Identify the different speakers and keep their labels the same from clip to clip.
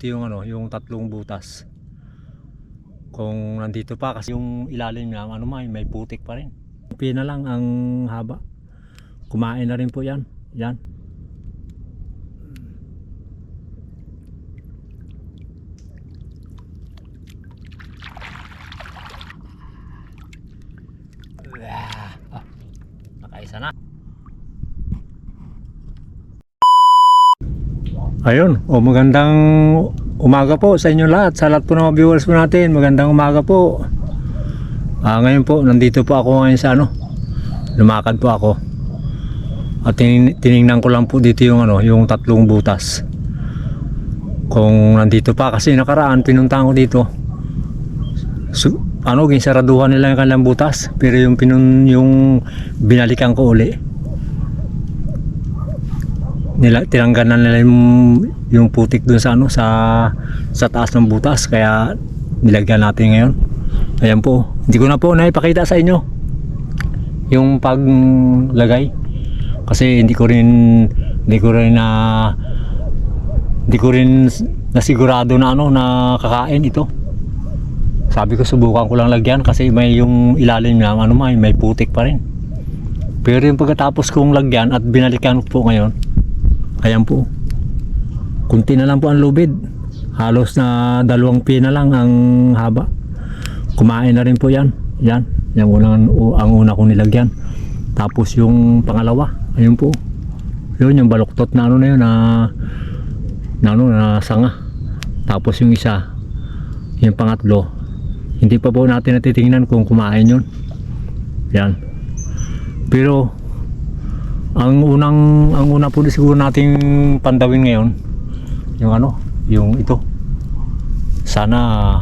Speaker 1: Ito yung ano, yung tatlong butas. Kung nandito pa kasi yung ilalim niya, ano may putik pa rin. Pina lang ang haba. Kumain na rin po yan. Yan. Nakaisa na. Ayun, magandang umaga po sa inyo lahat. Sa lahat po ng mga viewers po natin, magandang umaga po. Ngayon po, nandito po ako ngayon sa lumakad po ako. At tiningnan ko lang po dito yung yung tatlong butas. Kung nandito pa kasi nakaraan pinuntahan ko dito. Ginsaraduhan nila yung kanilang butas, pero yung binalikan ko uli. Tinanggalan nila yung putik dun sa sa taas ng butas, kaya nilagyan natin ngayon. Ayan po, hindi ko na po naipakita sa inyo yung paglagay kasi hindi ko rin nasigurado na na kakain ito. Sabi ko subukan ko lang lagyan kasi may yung ilalim niya may putik pa rin. Pero yung pagkatapos kong lagyan at binalikan ko po ngayon, ayan po, kunti na lang po ang lubid. Halos na 2 pina lang ang haba. Kumain na rin po yan. Yan, ang una kong nilagyan. Tapos yung pangalawa, ayun po. Yun yung baluktot na na yun na sanga. Tapos yung isa, yung pangatlo, hindi pa po natin natitingnan kung kumain yun. Yan. Pero ang una po siguro nating pandawin ngayon yung ito. Sana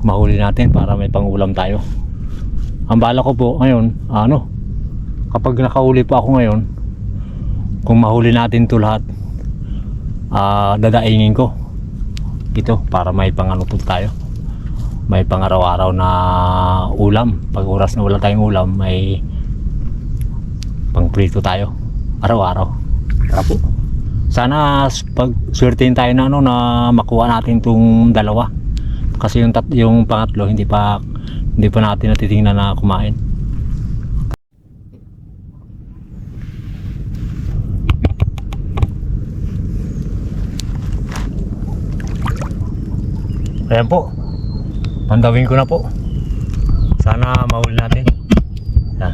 Speaker 1: mahuli natin para may pangulam tayo. Ang bala ko po ngayon, kapag nakahuli po ako ngayon, kung mahuli natin to lahat, dadaingin ko ito para may po tayo. May pang-araw-araw na ulam. Pag oras na wala tayong ulam, may pang-prito tayo araw-araw. Tara po. Sana pag swertein tayo na na makuha natin tong dalawa. Kasi yung pangatlo hindi pa natin natitingnan na kumain. Ayan po. Pandawin ko na po. Sana mahuli natin. Yan.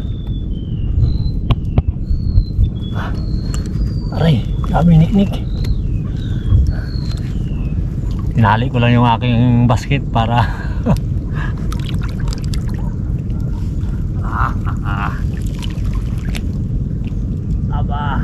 Speaker 1: Aray, dami niknik. Tinali ko lang yung aking basket para aba.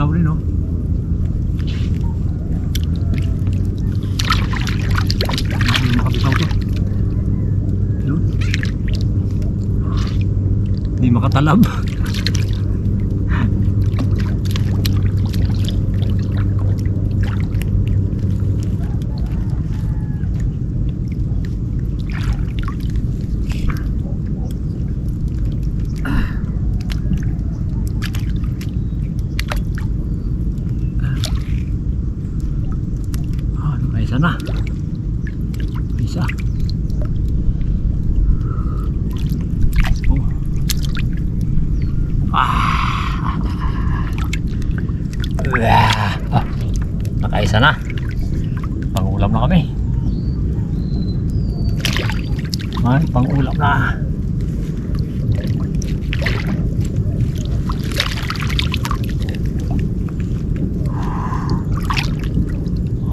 Speaker 1: Bitaw rin, oh. Makabitaw to. Yun. Hindi makatalab. Isa na. Isa. Oh. Nakaisa na. Pang-ulam na kami. Ay, pang-ulam na.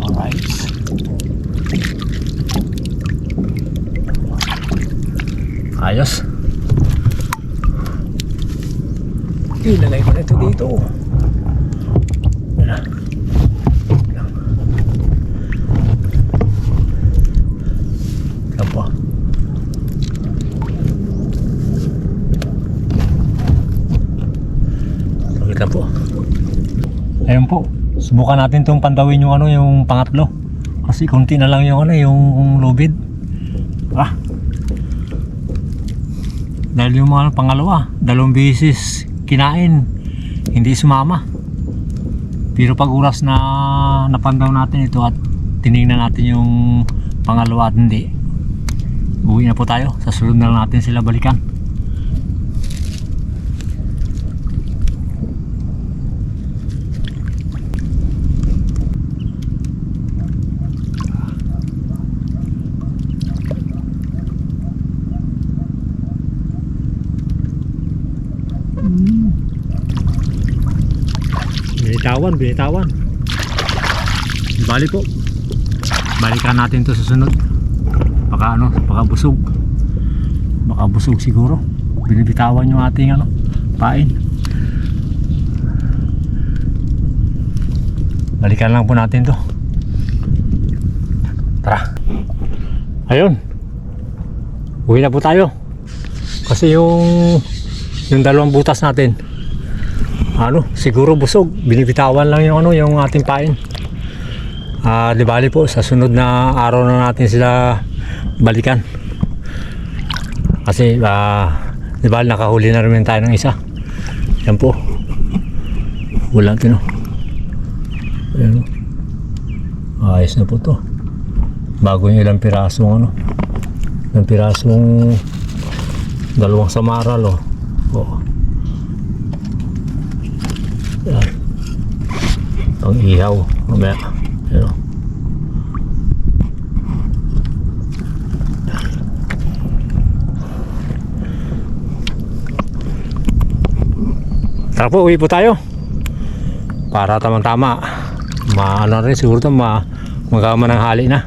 Speaker 1: Alright. Ayos. Ilagay ko na ito dito. Yan na. Yan po. Pakita po. Ayun po. Subukan natin itong pandawin yung ano, yung pangatlo. Kasi konti na lang yung ano, yung lubid. Ah. Dahil yung mga pangalawa, 2 beses kinain, hindi sumama. Pero pag oras na napandaw natin ito at tinignan natin yung pangalawa at hindi, uwi na po tayo. Sa sunod na lang natin sila balikan. Binitawan. Bali po. Balikan natin to sa sunod. Baka ano, baka busog. Baka busog siguro. Binibitawan yung ating ano, pain. Balikan lang po natin to. Tara. Ayun. Uwi na po tayo. Kasi yung 2 butas natin, ano, siguro busog. Binibitawan lang yung ano, yung ating pain. Di bali po, sa sunod na araw na natin sila balikan. Kasi di bali nakahuli na rin tayo ng isa. Yan po. Wala tino. Ayan. Ayos na po to. Bago yung ilang pirasong ano. Ilang pirasong 2 samaral, oh. Oh. Yan. Pang ihaw mamaya. Yan. Tara po, uwi po tayo para tamang-tama maano rin siguro ito magawa ng hali na.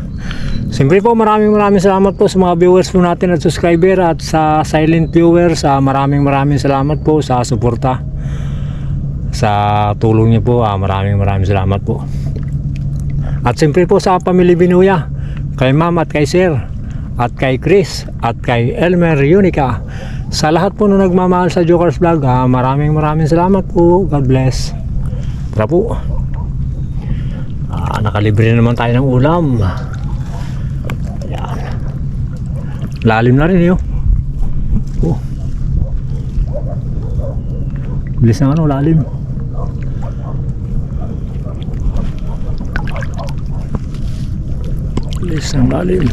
Speaker 1: Siyempre po, maraming salamat po sa mga viewers po natin at subscriber, at sa silent viewers, maraming salamat po sa suporta, sa tulong niyo po. Maraming salamat po. At siyempre po sa pamilya Binuya, kay Ma'am at kay Sir, at kay Chris, at kay Elmer Unica, sa lahat po na nagmamahal sa Jokers Vlog, maraming salamat po. God bless. Tara po. Nakalibre naman tayo ng ulam. Yan. Lalim na rin yun. Oh. Bilis na ano, lalim. Bilis ng lalim.